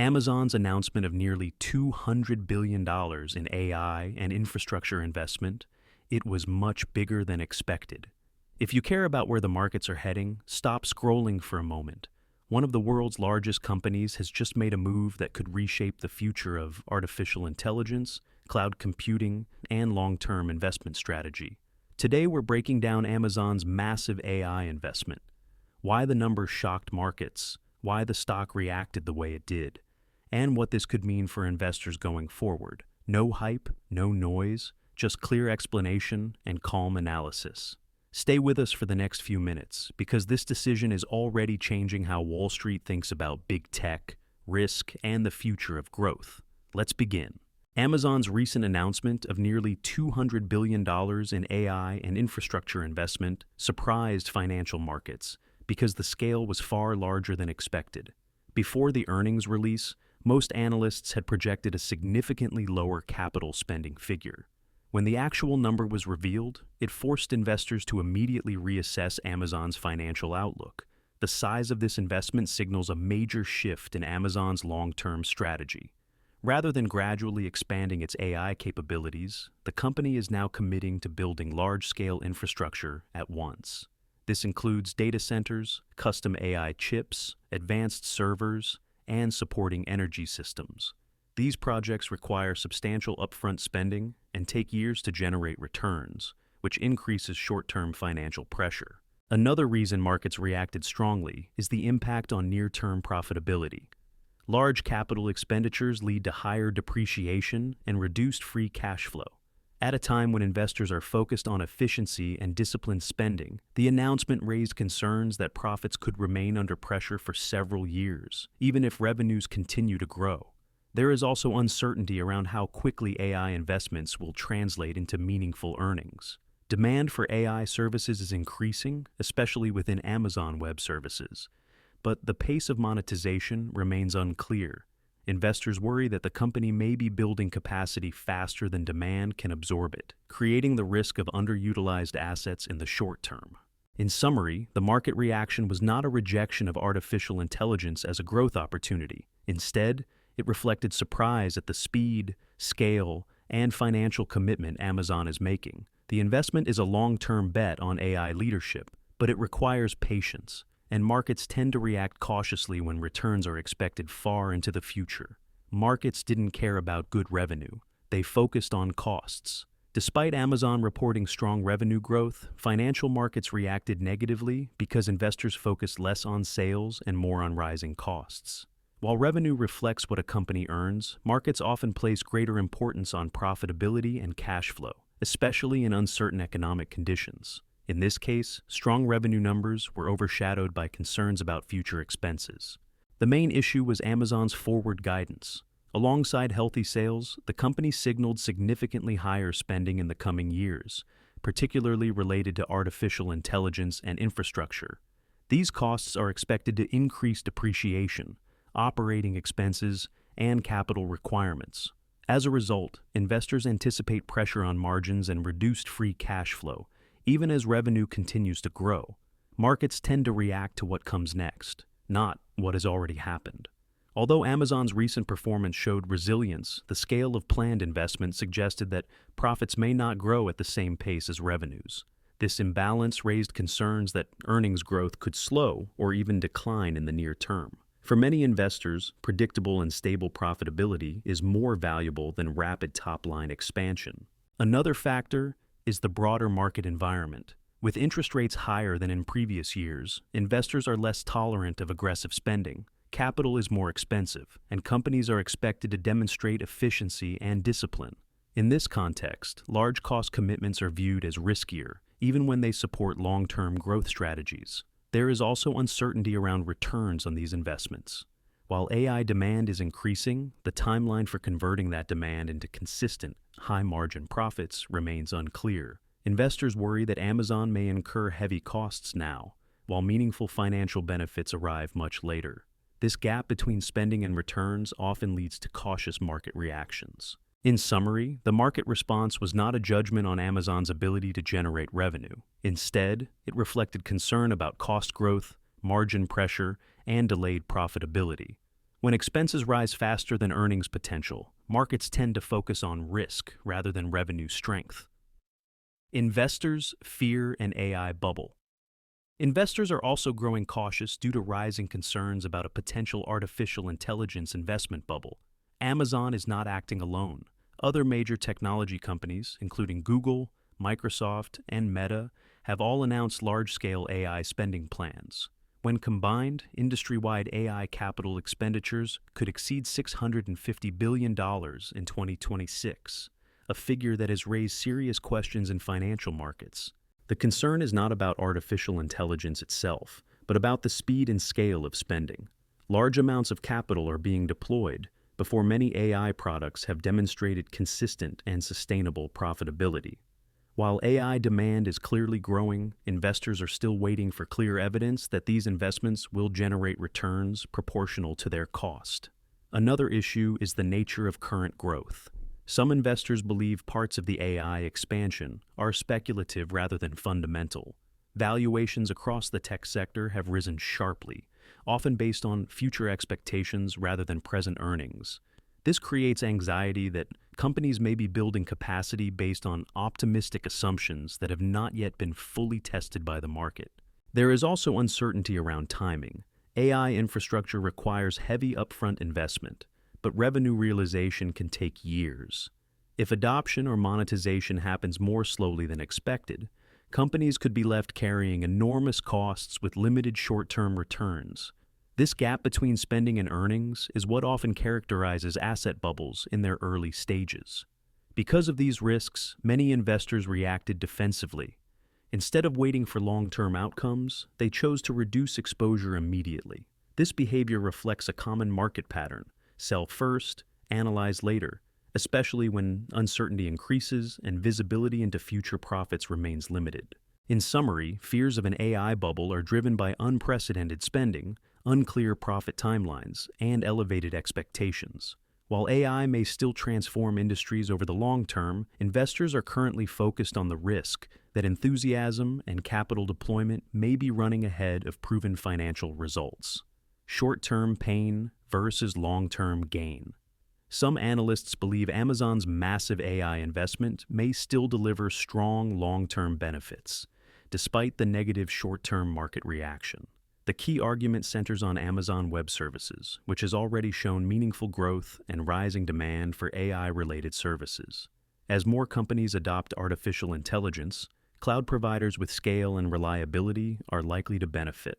Amazon's announcement of nearly $200 billion in AI and infrastructure investment, it was much bigger than expected. If you care about where the markets are heading, stop scrolling for a moment. One of the world's largest companies has just made a move that could reshape the future of artificial intelligence, cloud computing, and long-term investment strategy. Today, we're breaking down Amazon's massive AI investment, why the number shocked markets, why the stock reacted the way it did, and what this could mean for investors going forward. No hype, no noise, just clear explanation and calm analysis. Stay with us for the next few minutes, because this decision is already changing how Wall Street thinks about big tech, risk, and the future of growth. Let's begin. Amazon's recent announcement of nearly $200 billion in AI and infrastructure investment surprised financial markets because the scale was far larger than expected. Before the earnings release, most analysts had projected a significantly lower capital spending figure. When the actual number was revealed, it forced investors to immediately reassess Amazon's financial outlook. The size of this investment signals a major shift in Amazon's long-term strategy. Rather than gradually expanding its AI capabilities, the company is now committing to building large-scale infrastructure at once. This includes data centers, custom AI chips, advanced servers, and supporting energy systems. These projects require substantial upfront spending and take years to generate returns, which increases short-term financial pressure. Another reason markets reacted strongly is the impact on near-term profitability. Large capital expenditures lead to higher depreciation and reduced free cash flow. At a time when investors are focused on efficiency and disciplined spending, the announcement raised concerns that profits could remain under pressure for several years, even if revenues continue to grow. There is also uncertainty around how quickly AI investments will translate into meaningful earnings. Demand for AI services is increasing, especially within Amazon Web Services, but the pace of monetization remains unclear. Investors worry that the company may be building capacity faster than demand can absorb it, creating the risk of underutilized assets in the short term. In summary, the market reaction was not a rejection of artificial intelligence as a growth opportunity. Instead, it reflected surprise at the speed, scale, and financial commitment Amazon is making. The investment is a long-term bet on AI leadership, but it requires patience, and markets tend to react cautiously when returns are expected far into the future. Markets didn't care about good revenue. They focused on costs. Despite Amazon reporting strong revenue growth, financial markets reacted negatively because investors focused less on sales and more on rising costs. While revenue reflects what a company earns, markets often place greater importance on profitability and cash flow, especially in uncertain economic conditions. In this case, strong revenue numbers were overshadowed by concerns about future expenses. The main issue was Amazon's forward guidance. Alongside healthy sales, the company signaled significantly higher spending in the coming years, particularly related to artificial intelligence and infrastructure. These costs are expected to increase depreciation, operating expenses, and capital requirements. As a result, investors anticipate pressure on margins and reduced free cash flow. Even as revenue continues to grow, markets tend to react to what comes next, not what has already happened. Although Amazon's recent performance showed resilience, the scale of planned investment suggested that profits may not grow at the same pace as revenues. This imbalance raised concerns that earnings growth could slow or even decline in the near term. For many investors, predictable and stable profitability is more valuable than rapid top-line expansion. Another factor is the broader market environment. With interest rates higher than in previous years, investors are less tolerant of aggressive spending. Capital is more expensive, and companies are expected to demonstrate efficiency and discipline. In this context, large cost commitments are viewed as riskier, even when they support long-term growth strategies. There is also uncertainty around returns on these investments. While AI demand is increasing, the timeline for converting that demand into consistent, high-margin profits remains unclear. Investors worry that Amazon may incur heavy costs now, while meaningful financial benefits arrive much later. This gap between spending and returns often leads to cautious market reactions. In summary, the market response was not a judgment on Amazon's ability to generate revenue. Instead, it reflected concern about cost growth, margin pressure, and delayed profitability. When expenses rise faster than earnings potential, markets tend to focus on risk rather than revenue strength. Investors fear an AI bubble. Investors are also growing cautious due to rising concerns about a potential artificial intelligence investment bubble. Amazon is not acting alone. Other major technology companies, including Google, Microsoft, and Meta, have all announced large-scale AI spending plans. When combined, industry-wide AI capital expenditures could exceed $650 billion in 2026, a figure that has raised serious questions in financial markets. The concern is not about artificial intelligence itself, but about the speed and scale of spending. Large amounts of capital are being deployed before many AI products have demonstrated consistent and sustainable profitability. While AI demand is clearly growing, investors are still waiting for clear evidence that these investments will generate returns proportional to their cost. Another issue is the nature of current growth. Some investors believe parts of the AI expansion are speculative rather than fundamental. Valuations across the tech sector have risen sharply, often based on future expectations rather than present earnings. This creates anxiety that companies may be building capacity based on optimistic assumptions that have not yet been fully tested by the market. There is also uncertainty around timing. AI infrastructure requires heavy upfront investment, but revenue realization can take years. If adoption or monetization happens more slowly than expected, companies could be left carrying enormous costs with limited short-term returns. This gap between spending and earnings is what often characterizes asset bubbles in their early stages. Because of these risks, many investors reacted defensively. Instead of waiting for long-term outcomes, they chose to reduce exposure immediately. This behavior reflects a common market pattern: sell first, analyze later, especially when uncertainty increases and visibility into future profits remains limited. In summary, fears of an AI bubble are driven by unprecedented spending, unclear profit timelines, and elevated expectations. While AI may still transform industries over the long term, investors are currently focused on the risk that enthusiasm and capital deployment may be running ahead of proven financial results. Short-term pain versus long-term gain. Some analysts believe Amazon's massive AI investment may still deliver strong long-term benefits, despite the negative short-term market reaction. The key argument centers on Amazon Web Services, which has already shown meaningful growth and rising demand for AI-related services. As more companies adopt artificial intelligence, cloud providers with scale and reliability are likely to benefit,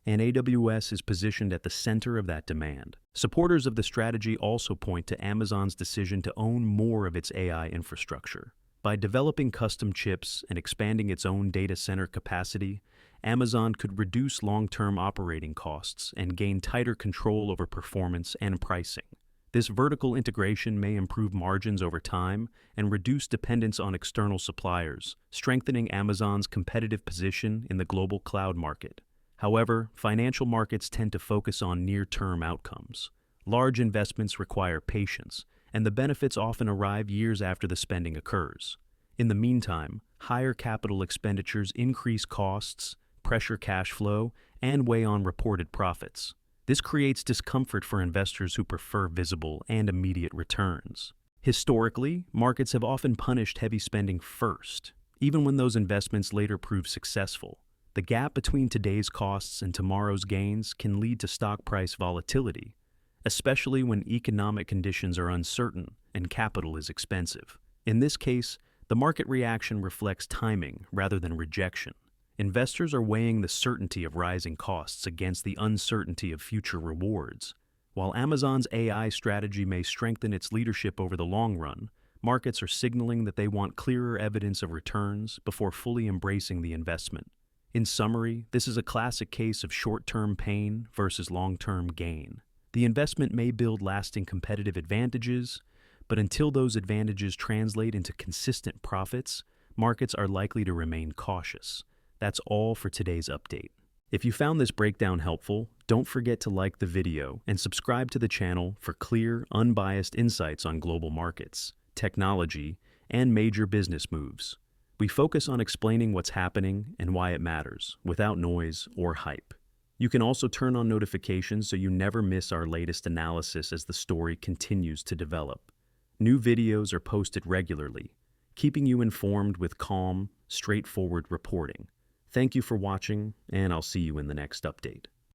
and AWS is positioned at the center of that demand. Supporters of the strategy also point to Amazon's decision to own more of its AI infrastructure. By developing custom chips and expanding its own data center capacity, Amazon could reduce long-term operating costs and gain tighter control over performance and pricing. This vertical integration may improve margins over time and reduce dependence on external suppliers, strengthening Amazon's competitive position in the global cloud market. However, financial markets tend to focus on near-term outcomes. Large investments require patience, and the benefits often arrive years after the spending occurs. In the meantime, higher capital expenditures increase costs, pressure cash flow, and weigh on reported profits. This creates discomfort for investors who prefer visible and immediate returns. Historically, markets have often punished heavy spending first, even when those investments later prove successful. The gap between today's costs and tomorrow's gains can lead to stock price volatility, especially when economic conditions are uncertain and capital is expensive. In this case, the market reaction reflects timing rather than rejection. Investors are weighing the certainty of rising costs against the uncertainty of future rewards. While Amazon's AI strategy may strengthen its leadership over the long run, markets are signaling that they want clearer evidence of returns before fully embracing the investment. In summary, this is a classic case of short-term pain versus long-term gain. The investment may build lasting competitive advantages, but until those advantages translate into consistent profits, markets are likely to remain cautious. That's all for today's update. If you found this breakdown helpful, don't forget to like the video and subscribe to the channel for clear, unbiased insights on global markets, technology, and major business moves. We focus on explaining what's happening and why it matters, without noise or hype. You can also turn on notifications so you never miss our latest analysis as the story continues to develop. New videos are posted regularly, keeping you informed with calm, straightforward reporting. Thank you for watching, and I'll see you in the next update.